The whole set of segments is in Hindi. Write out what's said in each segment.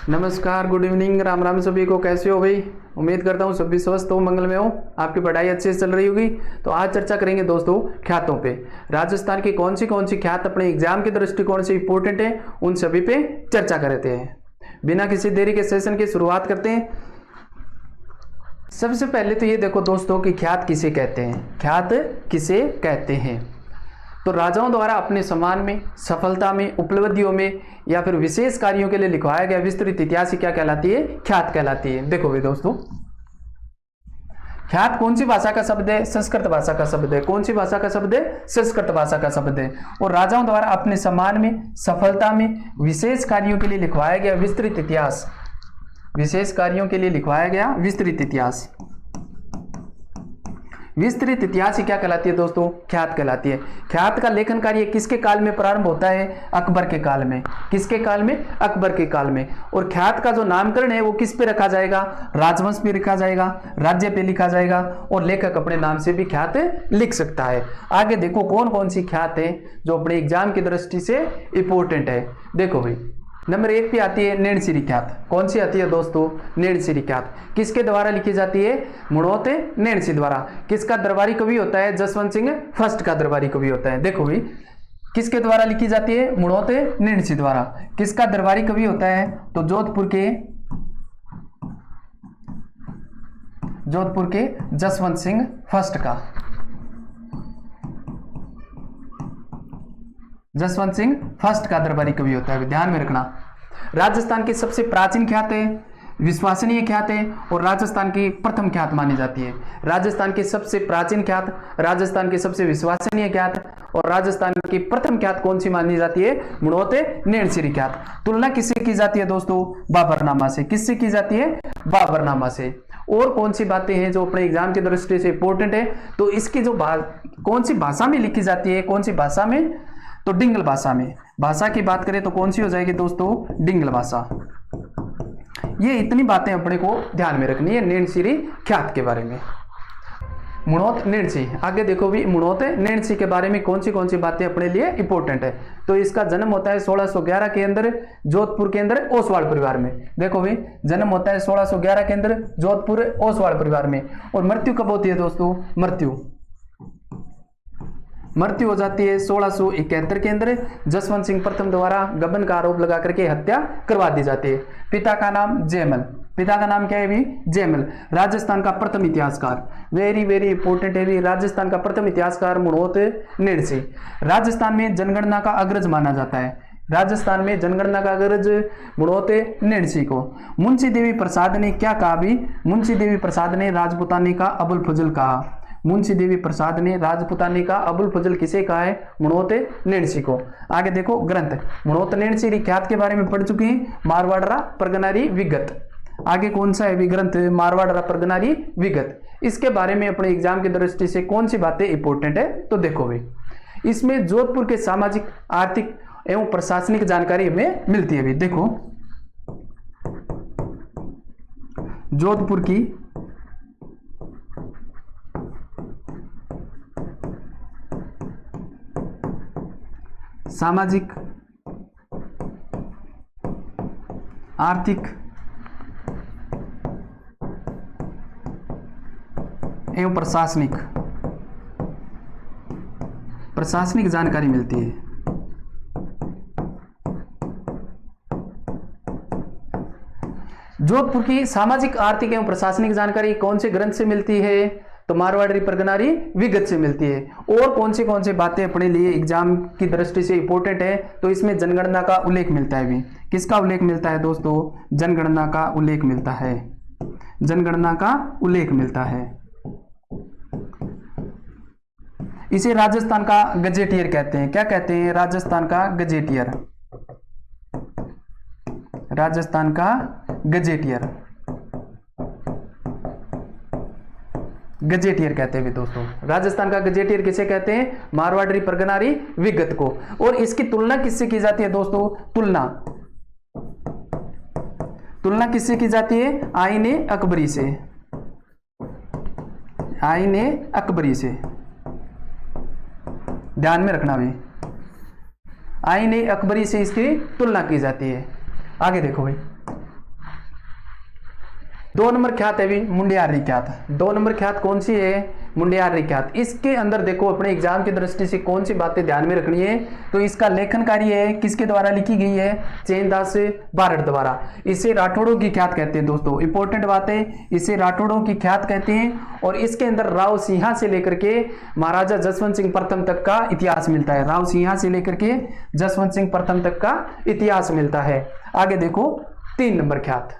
नमस्कार, गुड इवनिंग, राम राम सभी को। कैसे हो भाई? उम्मीद करता हूँ सभी स्वस्थ हो, मंगल में हो, आपकी पढ़ाई अच्छे से चल रही होगी। तो आज चर्चा करेंगे दोस्तों ख्यातों पे। राजस्थान की कौन सी ख्यात अपने एग्जाम के दृष्टिकोण से इंपॉर्टेंट है, उन सभी पे चर्चा करते हैं। बिना किसी देरी के सेशन की शुरुआत करते हैं। सबसे पहले तो ये देखो दोस्तों कि ख्यात किसे कहते हैं। ख्यात किसे कहते हैं? तो राजाओं द्वारा अपने सम्मान में, सफलता में, उपलब्धियों में या फिर विशेष कार्यों के लिए लिखवाया गया विस्तृत इतिहास क्या कहलाती है? ख्यात कहलाती है। देखो भाई दोस्तों, ख्यात कौन सी भाषा का शब्द है? संस्कृत भाषा का शब्द है। कौन सी भाषा का शब्द है? संस्कृत भाषा का शब्द है। और राजाओं द्वारा अपने सम्मान में, सफलता में, विशेष कार्यों के लिए लिखवाया गया विस्तृत इतिहास, विशेष कार्यों के लिए लिखवाया गया विस्तृत इतिहास, विस्तृत इतिहास ही क्या कहलाती है दोस्तों? ख्यात कहलाती है। ख्यात का लेखन कार्य किसके काल में प्रारंभ होता है? अकबर के काल में। किसके काल में? अकबर के काल में। और ख्यात का जो नामकरण है वो किस पे रखा जाएगा? राजवंश पे लिखा जाएगा, राज्य पे लिखा जाएगा, और लेखक अपने नाम से भी ख्यात लिख सकता है। आगे देखो कौन कौन सी ख्यात है जो अपने एग्जाम की दृष्टि से इंपॉर्टेंट है। देखो भाई, नंबर 1 पे आती है नैणसीरी ख्यात। कौन सी आती है दोस्तों? नैणसीरी ख्यात। किसके द्वारा लिखी जाती है? मुणोत नैणसी द्वारा। किसका दरबारी कवि होता है? जसवंत सिंह फर्स्ट का दरबारी कवि होता है। देखो भाई, किसके द्वारा लिखी जाती है? मुणोत नैणसी द्वारा। किसका दरबारी कवि होता है? तो जोधपुर के जसवंत सिंह फर्स्ट का, जसवंत सिंह फर्स्ट का दरबारी कवि होता है। ध्यान में रखना। राजस्थान की सबसे प्राचीन ख्यात है, विश्वसनीय ख्यात है और राजस्थान की प्रथम ख्यात मानी जाती है। राजस्थान की सबसे प्राचीन ख्यात, राजस्थान की सबसे विश्वसनीय ख्यात और राजस्थान की प्रथम ख्यात कौन सी मानी जाती है? मुणोत नैणसीरी ख्यात। तुलना किससे की जाती है दोस्तों? बाबरनामा से। किससे की जाती है? बाबरनामा से। और कौन सी बातें हैं जो अपने एग्जाम की दृष्टि से इंपॉर्टेंट है? तो इसकी जो कौन सी भाषा में लिखी जाती है? कौन सी भाषा में? तो डिंगल भाषा में। भाषा की बात करें तो कौन सी हो जाएगी दोस्तों? डिंगल भाषा। ये इतनी बातें अपने को ध्यान में रखनी है नैणसीरी ख्यात के बारे में। मुणोत नैणसी। आगे देखो भी, मुणोत नैणसी के बारे में कौन सी बातें अपने लिए इंपॉर्टेंट है। तो इसका जन्म होता है 1611 के अंदर जोधपुर के अंदर ओसवाल परिवार में। देखो भी, जन्म होता है 1611 के अंदर जोधपुर ओसवाल परिवार में। और मृत्यु कब होती है दोस्तों? मृत्यु हो जाती है 1671 के अंदर जसवंत सिंह प्रथम द्वारा गबन का आरोप लगा करके हत्या करवा दी जाती है। पिता का नाम जयमल। पिता का नाम क्या है भी? जयमल। राजस्थान का प्रथम इतिहासकार, वेरी वेरी इंपॉर्टेंट है भी, राजस्थान का प्रथम इतिहासकार मुणोत नैणसी। राजस्थान में जनगणना का अग्रज माना जाता है। राजस्थान में जनगणना का अग्रज मुणोत नैणसी को। मुंशी देवी प्रसाद ने क्या कहा भी? मुंशी देवी प्रसाद ने राजपुताने का अबुल फजल कहा। मुंशी देवी प्रसाद ने राजपुताने का अबुल फजल किसे कहा है? मुणोत नैणसी को। आगे देखो ग्रंथ। मुणोत नैणसी ख्यात के बारे में पढ़ चुके हैं, मारवाड़रा परगनारी विगत। आगे कौन सा है भी ग्रंथ? मारवाड़रा परगनारी विगत। इसके बारे में अपने एग्जाम की दृष्टि से कौन सी बातें इंपॉर्टेंट है? तो देखो भाई, इसमें जोधपुर के सामाजिक, आर्थिक एवं प्रशासनिक जानकारी हमें मिलती है भी। देखो, जोधपुर की सामाजिक, आर्थिक एवं प्रशासनिक जानकारी मिलती है। जोधपुर की सामाजिक, आर्थिक एवं प्रशासनिक जानकारी कौन से ग्रंथ से मिलती है? तो मारवाड़ी परगनारी विगत से मिलती है। और कौन सी बातें अपने लिए एग्जाम की दृष्टि से इंपॉर्टेंट है? तो इसमें जनगणना का उल्लेख मिलता है भी। किसका उल्लेख मिलता है दोस्तों? जनगणना का उल्लेख मिलता है। जनगणना का उल्लेख मिलता है। इसे राजस्थान का गजेटियर कहते हैं। क्या कहते हैं? राजस्थान का गजेटियर। राजस्थान का गजेटियर, गजेटियर कहते हैं दोस्तों। राजस्थान का गजेटियर किसे कहते हैं? मारवाड़ी परगनारी विगत को। और इसकी तुलना किससे की जाती है दोस्तों? तुलना किससे की जाती है? आईने अकबरी से। आईने अकबरी से, ध्यान में रखना भाई। आईने अकबरी से इसकी तुलना की जाती है। आगे देखो भाई, 2 नंबर ख्यात है भी मुंडियारी ख्यात। 2 नंबर ख्यात कौन सी है? मुंडियारी ख्यात। इसके अंदर देखो अपने एग्जाम की दृष्टि से कौन सी बातें ध्यान में रखनी है, तो इसका लेखन कार्य है किसके द्वारा लिखी गई है? चैनदास बारड़ द्वारा। इसे राठौड़ों की ख्यात कहते हैं दोस्तों, इंपॉर्टेंट बात है, इसे राठौड़ों की ख्यात कहते हैं। और इसके अंदर राव सिंहा से लेकर के महाराजा जसवंत सिंह प्रथम तक का इतिहास मिलता है। राव सिंहा से लेकर के जसवंत सिंह प्रथम तक का इतिहास मिलता है। आगे देखो 3 नंबर ख्यात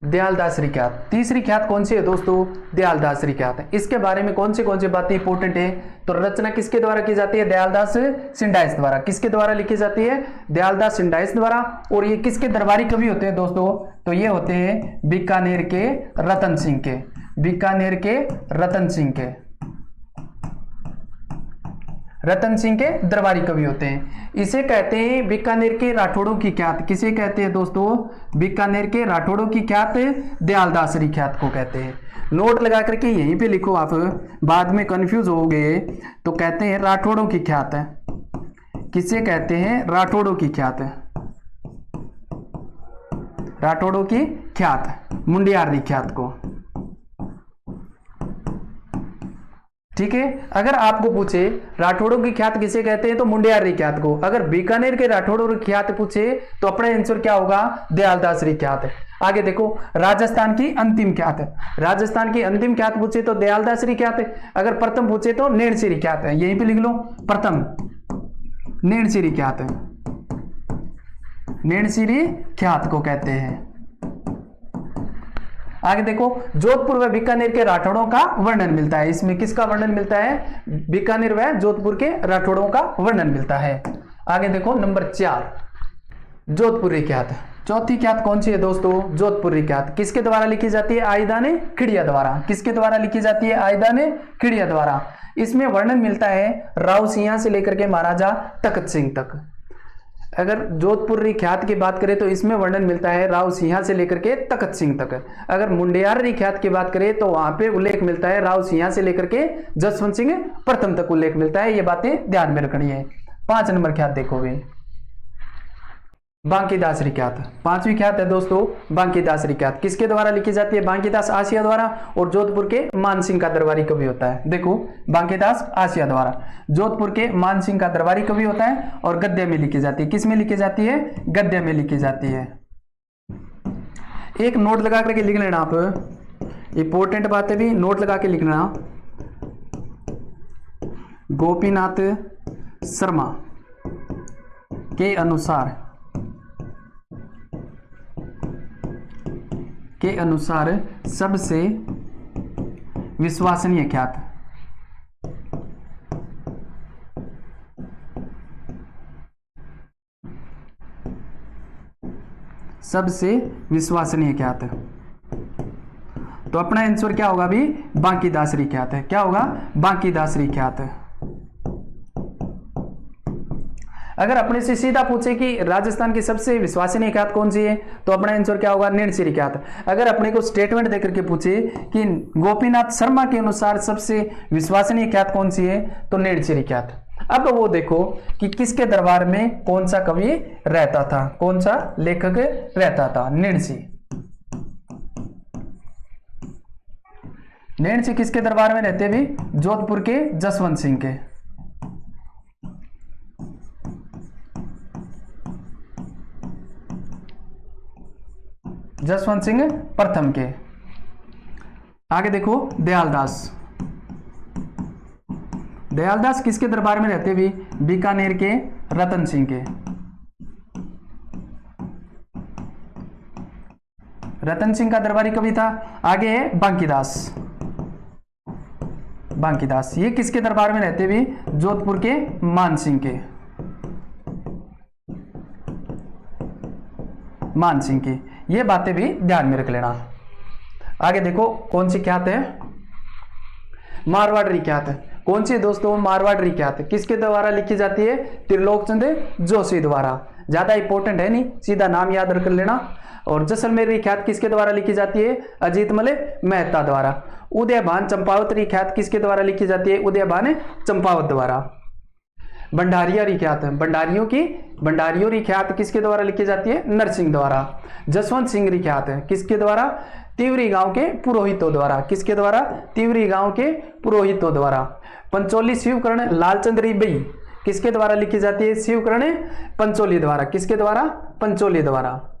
दयालदासरी ख्यात। तीसरी ख्यात कौन सी है दोस्तों? दयालदासरी ख्यात है। इसके बारे में कौन सी बातें इंपॉर्टेंट है? तो रचना किसके द्वारा की जाती है? दयालदास सिंडाइस द्वारा। किसके द्वारा लिखी जाती है? दयालदास सिंडाइस द्वारा। और ये किसके दरबारी कवि होते हैं दोस्तों? तो ये होते हैं बीकानेर के रतन सिंह के, बीकानेर के रतन सिंह के, रतन सिंह के दरबारी कवि होते हैं। इसे कहते हैं बीकानेर के राठौड़ों की ख्यात। किसे कहते हैं दोस्तों? बीकानेर के राठौड़ों की ख्यात दयालदासरी ख्यात को कहते हैं। नोट लगा करके यहीं पे लिखो, आप बाद में कंफ्यूज हो गए तो कहते हैं राठौड़ों की ख्यात है। किसे कहते हैं? राठौड़ों की ख्यात है, राठौड़ों की ख्यात, मुंडियारी ख्यात को। ठीक है, अगर आपको पूछे राठौड़ों की ख्यात किसे कहते हैं तो मुंडियारी ख्यात को। अगर बीकानेर के राठौड़ों की ख्यात पूछे तो अपना आंसर क्या होगा? दयालदासरी ख्यात है। आगे देखो राजस्थान की अंतिम ख्यात है। राजस्थान की अंतिम ख्यात पूछे तो दयालदासरी ख्यात है। अगर प्रथम पूछे तो नेणसिरी ख्यात है। यहीं पे लिख लो, प्रथम नेणसिरी ख्यात है, नेणसिरी ख्यात को कहते हैं। आगे देखो जोधपुर व बीकानेर के राठौड़ों का वर्णन मिलता है। इसमें किसका वर्णन मिलता है? बीकानेर व जोधपुर के राठौड़ों का वर्णन मिलता है। आगे देखो नंबर 4 जोधपुरी ख्यात। चौथी ख्यात कौन सी है दोस्तों? जोधपुरी ख्यात। किसके द्वारा लिखी जाती है? आयदाने खिड़िया द्वारा। किसके द्वारा लिखी जाती है? आयदाने खिड़िया द्वारा। इसमें वर्णन मिलता है राव सिंहा से लेकर के महाराजा तखत सिंह तक। अगर जोधपुरी ख्यात की बात करें तो इसमें वर्णन मिलता है राव सिंहा से लेकर के तखत सिंह तक। अगर मुंडियारी ख्यात की बात करें तो वहां पे उल्लेख मिलता है राव सिंहा से लेकर के जसवंत सिंह प्रथम तक उल्लेख मिलता है। ये बातें ध्यान में रखनी है। 5 नंबर ख्यात देखो भी बांकीदासरी ख्यात। 5वीं ख्यात है दोस्तों बांकीदासरी ख्यात। किसके द्वारा लिखी जाती है? बांकीदास आसिया द्वारा। और जोधपुर के मानसिंह का दरबारी कवि होता है। देखो बांकीदास आसिया द्वारा, जोधपुर के मानसिंह का दरबारी कवि होता है और गद्य में लिखी जाती है। किस में लिखी जाती है? गद्य में लिखी जाती है। एक नोट लगा करके लिख लेना, आप इंपॉर्टेंट बातें भी नोट लगा के लिखना। गोपीनाथ शर्मा के अनुसार सबसे विश्वसनीय ख्यात, सबसे विश्वसनीय ख्यात। तो अपना आंसर क्या होगा अभी? बांकीदासरी ख्यात है। क्या होगा? बांकीदासरी ख्यात है। अगर अपने से सीधा पूछे कि राजस्थान की सबसे विश्वसनीय ख्यात कौन सी है तो अपना आंसर क्या होगा? नेणसिरी ख्यात। अगर अपने को स्टेटमेंट देकर के पूछे कि गोपीनाथ शर्मा के अनुसार सबसे विश्वसनीय ख्यात कौन सी है तो नेणसिरी ख्यात। अब वो देखो कि किसके दरबार में कौन सा कवि रहता था, कौन सा लेखक रहता था? नेणसी। नेणसी किसके दरबार में रहते भी? जोधपुर के जसवंत सिंह के। जसवंत सिंह प्रथम के। आगे देखो दयालदास। दयालदास किसके दरबार में रहते भी? बीकानेर के रतन सिंह के। रतन सिंह का दरबारी कवि था। आगे है बांकीदास। बांकीदास ये किसके दरबार में रहते भी? जोधपुर के मानसिंह के। मानसिंह की। ये बातें भी ध्यान में रख लेना। आगे देखो कौन सी ख्यात है? मारवाड़ी ख्यात है। कौन सी दोस्तों? मारवाड़ी ख्यात। किसके द्वारा लिखी जाती है? त्रिलोकचंद जोशी द्वारा। ज्यादा इंपॉर्टेंट है नहीं, सीधा नाम याद रख लेना। और जैसलमेरी ख्यात किसके द्वारा लिखी जाती है? अजीतमल मेहता द्वारा। उदयभान चंपावत ख्यात किसके द्वारा लिखी जाती है? उदयभान चंपावत द्वारा। भंडारिया ख्यात, भंडारियों ख्यात किसके द्वारा लिखी जाती है? नरसिंह द्वारा। जसवंत सिंह ख्यात किसके द्वारा? तिवरी गांव के पुरोहितों द्वारा। किसके द्वारा? तिवरी गांव के पुरोहितों द्वारा। पंचोली शिवकर्ण लालचंद्री बई किसके द्वारा लिखी जाती है? शिवकर्ण पंचोली द्वारा। किसके द्वारा? पंचोली द्वारा।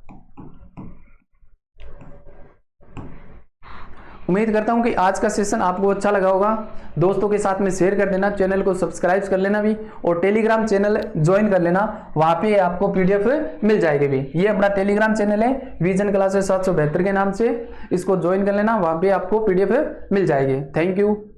उम्मीद करता हूं कि आज का सेशन आपको अच्छा लगा होगा। दोस्तों के साथ में शेयर कर देना, चैनल को सब्सक्राइब कर लेना भी, और टेलीग्राम चैनल ज्वाइन कर लेना, वहां पे आपको पीडीएफ मिल जाएगी भी। ये अपना टेलीग्राम चैनल है विजन क्लासेस 772 के नाम से, इसको ज्वाइन कर लेना, वहां पे आपको पीडीएफ मिल जाएगी। Thank you.